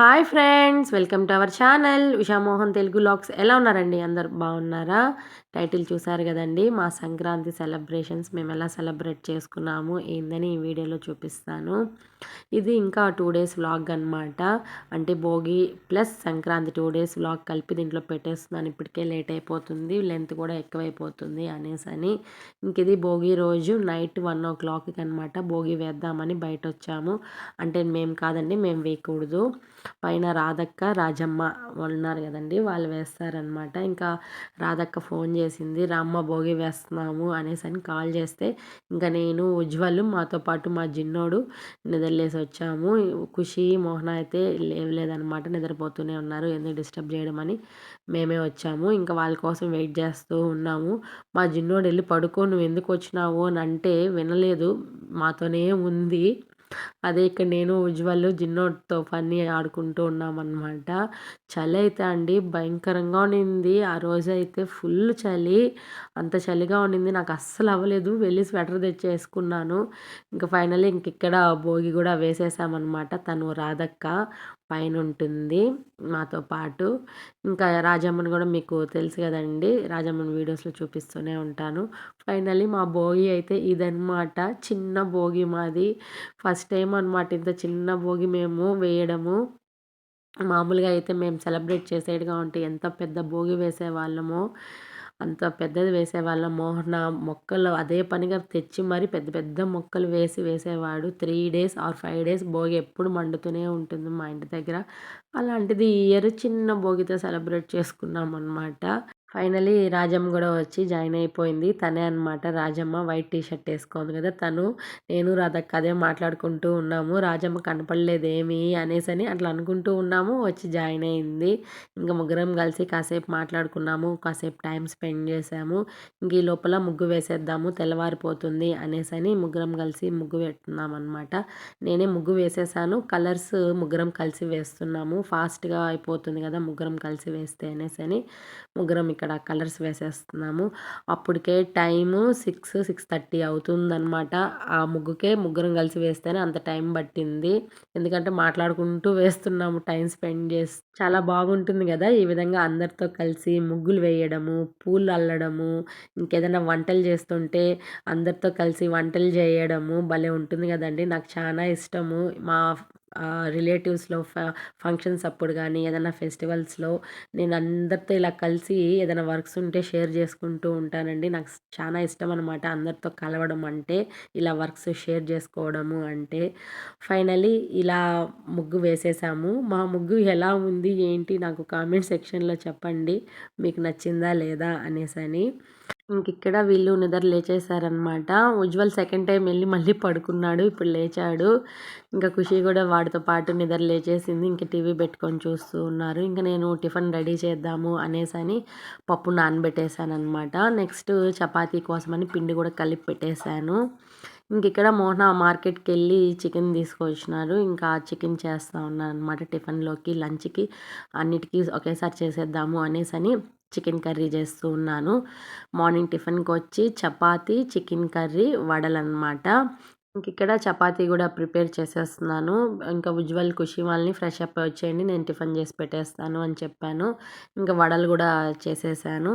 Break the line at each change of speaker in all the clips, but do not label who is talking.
Hi friends, welcome to our channel Ushamohan Telugu vlogs. ఎలా ఉన్నారండి? అందరు బాగున్నారా? టైటిల్ చూసారు కదండి. మా సంక్రాంతి సెలబ్రేషన్స్ మేము ఎలా సెలబ్రేట్ చేసుకున్నాము ఏందని ఈ వీడియోలో చూపిస్తాను. ఇది ఇంకా 2 డేస్ వ్లాగ్ అనమాట. అంటే Bhogi plus Sankranti 2 days vlog కలిపి దీంట్లో పెట్టేస్తున్నాను. ఇప్పటికే లేట్ అయిపోతుంది, లెంత్ కూడా ఎక్కువైపోతుంది అనేసని. ఇంక ఇది భోగి రోజు నైట్ 1 o'clock అనమాట భోగి వేద్దామని బయట వచ్చాము. అంటే మేము కాదండి, మేము వేయకూడదు. పైన రాధక్క రాజమ్మ ఉన్నారు కదండి, వాళ్ళు వేస్తారనమాట. ఇంకా రాధక్క ఫోన్ చేసింది, రామ్మ భోగి వేస్తున్నాము అనేసి అని కాల్ చేస్తే ఇంకా నేను ఉజ్వల్ మాతో పాటు మా జిన్నోడు నిద్రలేసి వచ్చాము. ఖుషి మోహన అయితే లేవలేదనమాట, నిద్రపోతూనే ఉన్నారు. ఎందుకు డిస్టర్బ్ చేయడం అని మేమే వచ్చాము. ఇంకా వాళ్ళ కోసం వెయిట్ చేస్తూ ఉన్నాము. మా జిన్నోడు వెళ్ళి పడుకో, నువ్వు ఎందుకు వచ్చినావు అని అంటే వినలేదు, మాతోనే ఉంది. అదే ఇక్కడ నేను ఉజ్వల్ జిన్నోడ్తో ఫన్నీ ఆడుకుంటూ ఉన్నామన్నమాట. చలి అయితే అండి భయంకరంగా ఉండింది. ఆ రోజు అయితే ఫుల్ చలి, అంత చలిగా ఉండింది. నాకు అస్సలు అవ్వలేదు, వెళ్ళి స్వెటర్ తెచ్చేసుకున్నాను. ఇంకా ఫైనల్లీ ఇక్కడ భోగి కూడా వేసేసామన్నమాట. తను రాధక్క పైన ఉంటుంది మాతో పాటు. ఇంకా రాజమ్మని కూడా మీకు తెలుసు కదండి, రాజమ్మని వీడియోస్లో చూపిస్తూనే ఉంటాను. ఫైనల్లీ మా భోగి అయితే ఇదన్నమాట. చిన్న భోగి మాది, ఫస్ట్ టైం అనమాట ఇంత చిన్న భోగి మేము వేయడము. మామూలుగా అయితే మేము సెలబ్రేట్ చేసేట్టుగా ఉంటే ఎంత పెద్ద భోగి వేసేవాళ్ళమో అంత పెద్దది వేసేవాళ్ళం. మోహన మొక్కలు అదే పనిగా తెచ్చి మరి పెద్ద పెద్ద మొక్కలు వేసేవాడు. 3 days or 5 days భోగి ఎప్పుడు మండుతూనే ఉంటుంది మా ఇంటి దగ్గర. అలాంటిది ఈ ఇయర్ చిన్న భోగితో సెలబ్రేట్ చేసుకున్నాం అనమాట. ఫైనలీ రాజమ్మ కూడా వచ్చి జాయిన్ అయిపోయింది. తనే అనమాట రాజమ్మ, వైట్ టీషర్ట్ వేసుకోంది కదా తను. నేను రాధక్క అదే మాట్లాడుకుంటూ ఉన్నాము. రాజమ్మ కనపడలేదేమి అనేసని అట్లా అనుకుంటూ ఉన్నాము. వచ్చి జాయిన్ అయింది. ఇంకా ముగ్గురం కలిసి కాసేపు మాట్లాడుకున్నాము, కాసేపు టైం స్పెండ్ చేసాము. ఇంక ఈ లోపల ముగ్గు వేసేద్దాము, తెల్లవారిపోతుంది అనేసని ముగ్గురం కలిసి ముగ్గు పెట్టున్నాం అనమాట. నేనే ముగ్గు వేసేసాను. కలర్స్ ముగ్గురం కలిసి వేస్తున్నాము, ఫాస్ట్గా అయిపోతుంది కదా ముగ్గురం కలిసి వేస్తే అనేసని ముగ్గురం ఇక్కడ కలర్స్ వేసేస్తున్నాము. అప్పటికే టైము 6-6:30 అవుతుందన్నమాట. ఆ ముగ్గుకే ముగ్గురం కలిసి వేస్తేనే అంత టైం పట్టింది. ఎందుకంటే మాట్లాడుకుంటూ వేస్తున్నాము, టైం స్పెండ్ చేసి. చాలా బాగుంటుంది కదా ఈ విధంగా అందరితో కలిసి ముగ్గులు వేయడము, పూలు అల్లడము, ఇంకేదైనా వంటలు చేస్తుంటే అందరితో కలిసి వంటలు చేయడము భలే ఉంటుంది కదండి. నాకు చాలా ఇష్టము. మా రిలేటివ్స్లో ఫంక్షన్స్ అప్పుడు కానీ ఏదైనా ఫెస్టివల్స్లో నేను అందరితో ఇలా కలిసి ఏదైనా వర్క్స్ ఉంటే షేర్ చేసుకుంటూ ఉంటానండి. నాకు చాలా ఇష్టం అనమాట అందరితో కలవడం అంటే, ఇలా వర్క్స్ షేర్ చేసుకోవడము అంటే. ఫైనలీ ఇలా ముగ్గు వేసేసాము. మా ముగ్గు ఎలా ఉంది ఏంటి నాకు కామెంట్ సెక్షన్లో చెప్పండి, మీకు నచ్చిందా లేదా అనేసని. ఇక్కడ వీళ్ళు నిద్ర లేచేసారనమాట. ఉజ్వల్ సెకండ్ టైం వెళ్ళి మళ్ళీ పడుకున్నాడు, ఇప్పుడు లేచాడు. ఇంకా ఖుషి కూడా వాడితో పాటు నిద్ర లేచేసింది. ఇంకా టీవీ పెట్టుకొని చూస్తూ ఉన్నారు. ఇంకా నేను టిఫిన్ రెడీ చేద్దాము అనేసని పప్పు నానబెట్టేశాను అనమాట. నెక్స్ట్ చపాతీ కోసమని పిండి కూడా కలిపి పెట్టేశాను. ఇక్కడ మోహన మార్కెట్కి వెళ్ళి చికెన్ తీసుకొచ్చినారు. ఇంకా చికెన్ చేస్తూ ఉన్నాను అనమాట. టిఫిన్లోకి లంచ్కి అన్నిటికీ ఒకేసారి చేసేద్దాము అనేసని చికెన్ కర్రీ చేస్తూ ఉన్నాను. మార్నింగ్ టిఫిన్కి వచ్చి చపాతీ, చికెన్ కర్రీ, వడలన్నమాట. ఇక్కడ చపాతీ కూడా ప్రిపేర్ చేసేస్తున్నాను. ఇంకా ఉజ్వల్ ఖుషి వాళ్ళని ఫ్రెష్ అప్ వచ్చేయండి, నేను టిఫిన్ చేసి పెట్టేస్తాను అని చెప్పాను. ఇంకా వడలు కూడా చేసేసాను.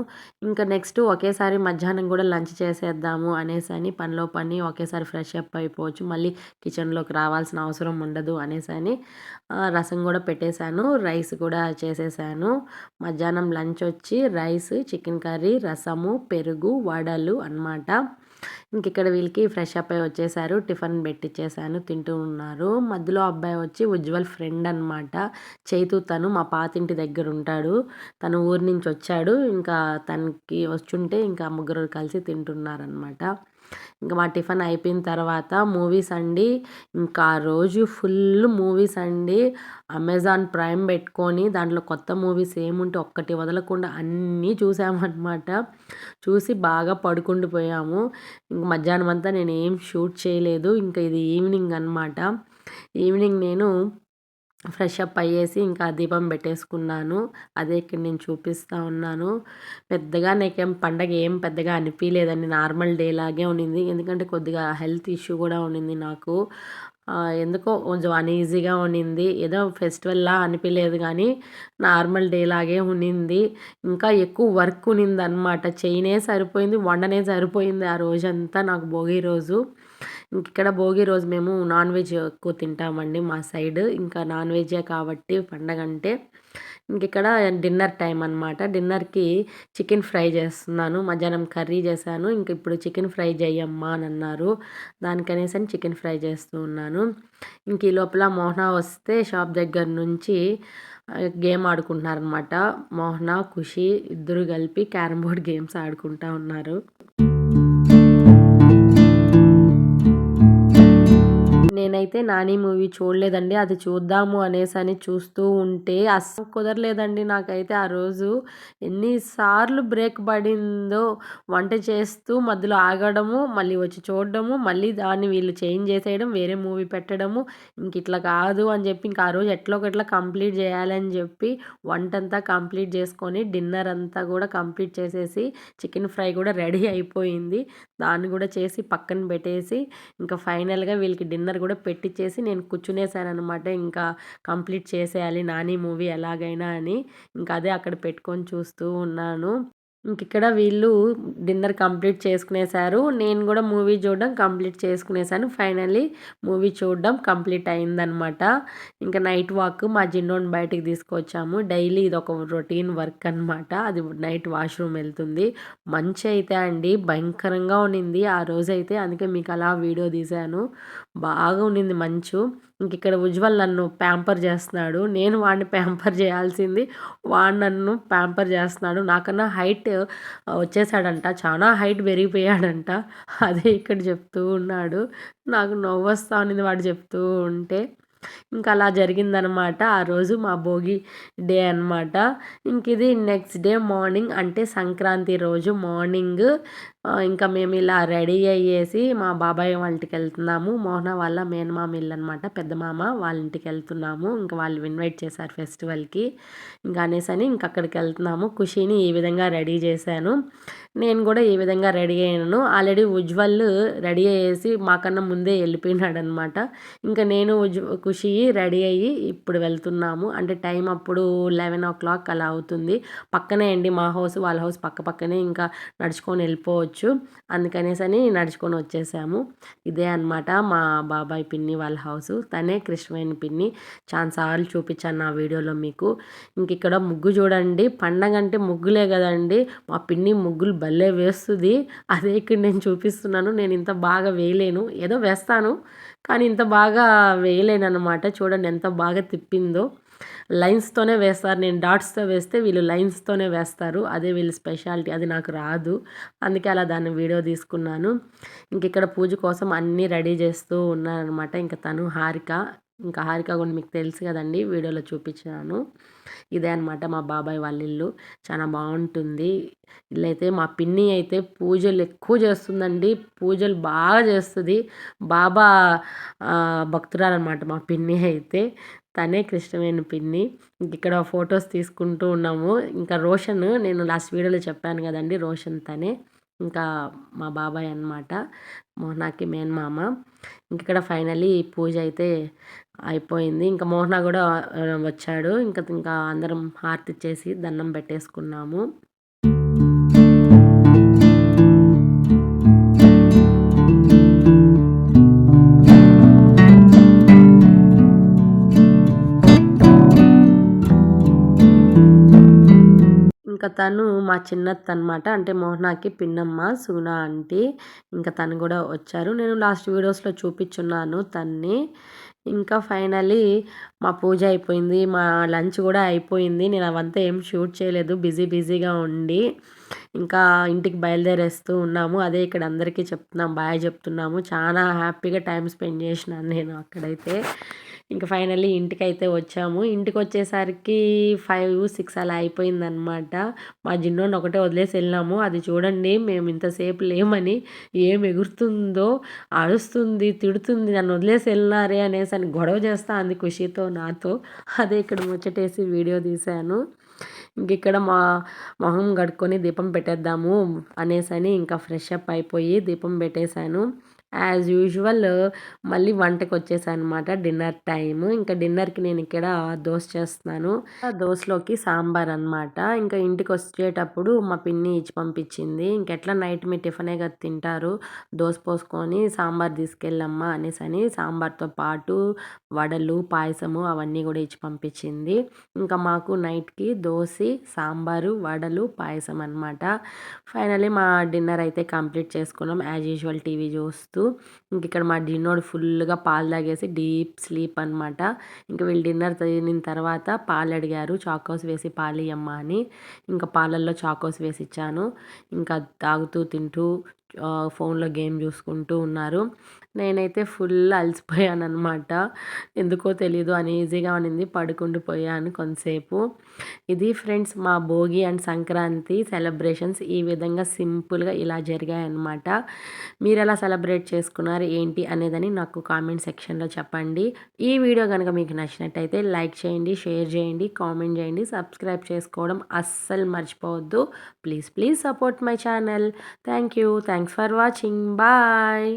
ఇంకా నెక్స్ట్ ఒకేసారి మధ్యాహ్నం కూడా లంచ్ చేసేద్దాము అనేసని పనిలో పని ఒకేసారి ఫ్రెష్ అప్ అయిపోవచ్చు, మళ్ళీ కిచెన్లోకి రావాల్సిన అవసరం ఉండదు అనేసని రసం కూడా పెట్టేశాను, రైస్ కూడా చేసేసాను. మధ్యాహ్నం లంచ్ వచ్చి రైస్, చికెన్ కర్రీ, రసము, పెరుగు, వడలు అన్నమాట. ఇక్కడ వీళ్ళకి ఫ్రెష్ అప్ అయి వచ్చేసారు. టిఫిన్ పెట్టించేసాను, తింటూ ఉన్నారు. మధ్యలో అబ్బాయి వచ్చి ఉజ్వల్ ఫ్రెండ్ అనమాట, చైతు. తను మా పాతింటి దగ్గర ఉంటాడు. తను ఊరి నుంచి వచ్చాడు. ఇంకా తనకి వచ్చుంటే ఇంకా ముగ్గురు కలిసి తింటున్నారనమాట. ఇంకా మా టిఫిన్ అయిపోయిన తర్వాత మూవీస్ అండి. ఇంకా ఆ రోజు ఫుల్ మూవీస్ అండి. అమెజాన్ ప్రైమ్ పెట్టుకొని దాంట్లో కొత్త మూవీస్ ఏముంటే ఒక్కటి వదలకుండా అన్నీ చూసామన్నమాట. చూసి బాగా పడుకుండిపోయాము. ఇంక మధ్యాహ్నం అంతా నేను ఏం షూట్ చేయలేదు. ఇంకా ఇది ఈవినింగ్ అనమాట. ఈవినింగ్ నేను ఫ్రెష్ అప్ అయ్యేసి ఇంకా దీపం పెట్టేసుకున్నాను. అదే ఇక్కడ నేను చూపిస్తూ ఉన్నాను. పెద్దగా నాకేం పండగ ఏం పెద్దగా అనిపించలేదండి, నార్మల్ డే లాగే ఉండింది. ఎందుకంటే కొద్దిగా హెల్త్ ఇష్యూ కూడా ఉండింది నాకు. ఎందుకో కొంచెం అనీజీగా ఉన్నింది. ఏదో ఫెస్టివల్‌లా అనిపియలేదు గానీ, నార్మల్ డే లాగే ఉన్నింది. ఇంకా ఎక్కువ వర్క్ ఉన్నిందనమాట. చేయనే సరిపోయింది, వండనే సరిపోయింది ఆ రోజంతా నాకు భోగి రోజు. ఇంకిక్కడ భోగి రోజు మేము నాన్ వెజ్ ఎక్కువ తింటామండి మా సైడ్. ఇంకా నాన్ వెజ్జే కాబట్టి పండగంటే. ఇంకిక్కడ డిన్నర్ టైమ్ అనమాట. డిన్నర్‌కి చికెన్ ఫ్రై చేస్తున్నాను. మధ్యాహ్నం కర్రీ చేశాను. ఇంక ఇప్పుడు చికెన్ ఫ్రై చెయ్యమ్మా అనన్నారు. దానికనేసని చికెన్ ఫ్రై చేస్తూ ఉన్నాను. ఇంక ఈ లోపల మోహన వస్తే షాప్ దగ్గర నుంచి గేమ్ ఆడుకుంటున్నారనమాట. మోహన, ఖుషి ఇద్దరు కలిపి క్యారమ్ బోర్డ్ గేమ్స్ ఆడుకుంటా ఉన్నారు. నేనైతే 'నాని' మూవీ చూడలేదండి. అది చూద్దాము అనేసని చూస్తూ ఉంటే అస్సలు కుదరలేదండి నాకైతే ఆ రోజు. ఎన్ని సార్లు బ్రేక్ పడిందో వంట చేస్తూ మధ్యలో ఆగడము, మళ్ళీ వచ్చి చూడడము, మళ్ళీ దాన్ని వీళ్ళు చేంజ్ చేసేయడం, వేరే మూవీ పెట్టడము. ఇంకిట్లా కాదు అని చెప్పి ఇంక ఆ రోజు ఎట్లో ఒకట్లా కంప్లీట్ చేయాలని చెప్పి వంటంతా కంప్లీట్ చేసుకొని, డిన్నర్ అంతా కూడా కంప్లీట్ చేసేసి, చికెన్ ఫ్రై కూడా రెడీ అయిపోయింది. దాన్ని కూడా చేసి పక్కన పెట్టేసి, ఇంకా ఫైనల్‌గా వీళ్ళకి డిన్నర్ కూడా పెట్టిచ్చేసి నేను కూర్చునేసాననమాట. ఇంకా కంప్లీట్ చేసేయాలి 'నాని' మూవీ ఎలాగైనా అని. ఇంకా అదే అక్కడ పెట్టుకొని చూస్తూ ఉన్నాను. ఇంకిక్కడ వీళ్ళు డిన్నర్ కంప్లీట్ చేసుకునేసారు. నేను గూడా మూవీ చూడడం కంప్లీట్ చేసుకునేసాను. ఫైనల్లీ మూవీ చూడడం కంప్లీట్ అయిందనమాట. ఇంక నైట్ వాక్ మా చిన్నోడిని బయటికి తీసుకొచ్చాము. డైలీ ఇదొక రొటీన్ వర్క్ అనమాట. అది నైట్ వాష్‌రూమ్ ఎళ్తుంది. మంచయితే అండి భయంకరంగా ఉన్నింది ఆ రోజైతే. అందుకే మీకలా వీడియో తీశాను. బాగా ఉన్నింది మంచు. ఇంకిక్కడ ఉజ్వల్ నన్ను ప్యాంపర్ చేస్తున్నాడు. నేను వాడిని ప్యాంపర్ చేయాల్సింది వాడు నన్ను ప్యాంపర్ చేస్తున్నాడు. నాకన్నా హైట్ వచ్చేసాడంట. చానా హైట్ పెరిగిపోయాడంట. అదే ఇక్కడ చెప్తూ ఉన్నాడు. నాకు నవ్వొస్తా ఉన్నింది వాడు చెప్తూ ఉంటే. ఇంక అలా జరిగిందనమాట. ఆ రోజు మా భోగి డే అనమాట. ఇంకిది నెక్స్ట్ డే మార్నింగ్ అంటే సంక్రాంతి రోజు మార్నింగ్ ఇంకా మేము ఇలా రెడీ అయ్యేసి మా బాబాయ్ వాళ్ళ ఇంటికెళ్తున్నాము. మోహన వాళ్ళ మేనమామ ఇల్లనమాట. పెద్ద మామ వాళ్ళ ఇంటికెళ్తున్నాము. ఇంక వాళ్ళు ఇన్వైట్ చేశారు ఫెస్టివల్‌కి. ఇంక అనేసని ఇంక అక్కడికెళ్తున్నాము. ఖుషీని ఈ విధంగా రెడీ చేశాను. నేను కూడా ఈ విధంగా రెడీ అయ్యాను. ఆల్రెడీ ఉజ్వల్ రెడీ అయ్యేసి మాకన్నా ముందే వెళ్ళిపోయినాడనమాట. ఇంకా నేను ఖుషి రెడీ అయ్యి ఇప్పుడు వెళ్తున్నాము. అంటే టైం అప్పుడు 11:00 అలా అవుతుంది. పక్కనే అండి మా హౌస్, వాళ్ళ హౌస్ పక్క పక్కనే. ఇంకా నడుచుకొని వెళ్ళిపోవచ్చు. అందుకనేసని నడుచుకొని వచ్చేసాము. ఇదే అనమాట మా బాబాయ్ పిన్ని వాళ్ళ హౌసు. తనే కృష్ణవేణి పిన్ని. చాలా సార్లు చూపించాను నా వీడియోలో మీకు. ఇంకిక్కడ ముగ్గు చూడండి. పండగ అంటే ముగ్గులే కదండి. మా పిన్ని ముగ్గులు భలే వేస్తుంది. అదే ఇక్కడ నేను చూపిస్తున్నాను. నేను ఇంత బాగా వేయలేను. ఏదో వేస్తాను. కానీ ఇంత బాగా వేయలేననమాట. చూడండి ఎంత బాగా తిప్పిందో. లైన్స్తోనే వేస్తారు. నేను డాట్స్‌తో వేస్తే వీళ్ళు లైన్స్తోనే వేస్తారు. అదే వీళ్ళ స్పెషాలిటీ. అది నాకు రాదు. అందుకే అలా దాన్ని వీడియో తీసుకున్నాను. ఇంకిక్కడ పూజ కోసం అన్నీ రెడీ చేస్తూ ఉన్నారనమాట. ఇంక తను హారిక. ఇంకా హారిక కూడా మీకు తెలుసు కదండీ! వీడియోలో చూపించాను. ఇదే అనమాట మా బాబాయ్ వాళ్ళ ఇల్లు. చాలా బావుంటుంది. ఇల్లైతే మా పిన్ని అయితే పూజలు ఎక్కువ చేస్తుందండి. పూజలు బాగా చేస్తది. బాబా భక్తురాలనమాట మా పిన్ని అయితే. తనే కృష్ణవేణి పిన్ని. ఇంకిక్కడ ఫోటోస్ తీసుకుంటూ ఉన్నాము. ఇంకా రోషన్ నేను లాస్ట్ వీడియోలో చెప్పాను కదండీ! రోషన్ తనే. ఇంకా మా బాబాయ్ అనమాట. మోహనాకి మేనమామ. ఇంకిక్కడ ఫైనల్లీ పూజ అయితే అయిపోయింది. ఇంకా మోహన కూడా వచ్చాడు. ఇంకా అందరం హారతి ఇచ్చేసి దండం పెట్టేసుకున్నాము. ఇంకా తను మా చిన్నత్తనమాట. అంటే మోహనాకి పిన్నమ్మ సుగుణ ఆంటీ. ఇంకా తను కూడా వచ్చారు. నేను లాస్ట్ వీడియోస్‌లో చూపిచ్చున్నాను తన్ని. ఇంకా ఫైనల్లీ మా పూజ అయిపోయింది. మా లంచ్ కూడా అయిపోయింది. నేను అవంతా ఏం షూట్ చేయలేదు. బిజీగా ఉండి. ఇంకా ఇంటికి బయలుదేరేస్తూ ఉన్నాము. అదే ఇక్కడ అందరికీ చెప్తున్నాం. బాయ్ చెప్తున్నాము. చాలా హ్యాపీగా టైమ్ స్పెండ్ చేసినాను నేను అక్కడైతే. ఇంక ఫైనల్లీ ఇంటికైతే వచ్చాము. ఇంటికొచ్చేసరికి 5, 6 అలా అయిపోయిందనమాట. మా జిన్నోడిని ఒకటే వదిలేసి వెళ్ళినాము. అది చూడండి మేము ఇంతసేపు లేమని ఏం ఎగురుతుందో, అరుస్తుంది, తిడుతుంది. నన్ను వదిలేసి వెళ్ళినారే అనేసని గొడవ చేస్తా అంది ఖుషితో నాతో. అదే ఇక్కడ ముచ్చటేసి వీడియో తీశాను. ఇంకిక్కడ మొహం కడుక్కొని దీపం పెట్టేద్దాము అనేసని ఇంకా ఫ్రెష్ అప్ అయిపోయి దీపం పెట్టేశాను. యాజ్ యూజువల్ మళ్ళీ వంటకొచ్చేసానమాట. Dinner time. ఇంకా డిన్నర్‌కి నేనిక్కడ దోస చేస్తున్నాను. దోసలోకి సాంబార్ అనమాట. ఇంకా ఇంటికొచ్చేటప్పుడు మా పిన్ని ఇచ్చి పంపించింది. ఇంకెట్లా నైట్ మీ టిఫనే కదా తింటారు. దోస పోసుకొని సాంబార్ తీసుకెళ్ళమ్మా అనేసని సాంబార్‌తో పాటు వడలు, పాయసము అవన్నీ గూడా ఇచ్చి పంపించింది. ఇంకా మాకు నైట్‌కి దోసి, సాంబారు, వడలు, పాయసం అనమాట. ఫైనల్లీ మా డిన్నర్ అయితే కంప్లీట్ చేసుకున్నాం. యాజ్ యూజువల్ టీవీ చూస్తూ. ఇంకిక్కడ మా డిన్నోడు ఫుల్‌గా పాలు తాగేసి డీప్ స్లీప్ అనమాట. ఇంక వీళ్ళు డిన్నర్ తినిన తర్వాత పాలడిగారు. చాకోస్ వేసి పాలియ్యమ్మా అని. ఇంకా పాలల్లో చాకోస్ వేసిచ్చాను. ఇంకా తాగుతూ, తింటూ ఫోన్‌లో గేమ్ చూసుకుంటూ ఉన్నారు. నేనైతే ఫుల్ అలసిపోయాననమాట. ఎందుకో తెలీదు అనీజీగా ఉన్నింది. పడుకుండిపోయాను కొంతసేపు. ఇది ఫ్రెండ్స్ మా భోగి అండ్ సంక్రాంతి సెలబ్రేషన్స్ ఈ విధంగా సింపుల్‌గా ఇలా జరిగాయన్నమాట. మీరెలా సెలబ్రేట్ చేసుకున్నారు ఏంటి అనేదని నాకు కామెంట్ సెక్షన్‌లో చెప్పండి. ఈ వీడియో గనుక మీకు నచ్చినట్టయితే లైక్ చేయండి, షేర్ చేయండి, కామెంట్ చేయండి, సబ్స్క్రైబ్ చేసుకోవడం అస్సలు మర్చిపోవద్దు. Please support my channel. Thank you. Thanks for watching. Bye.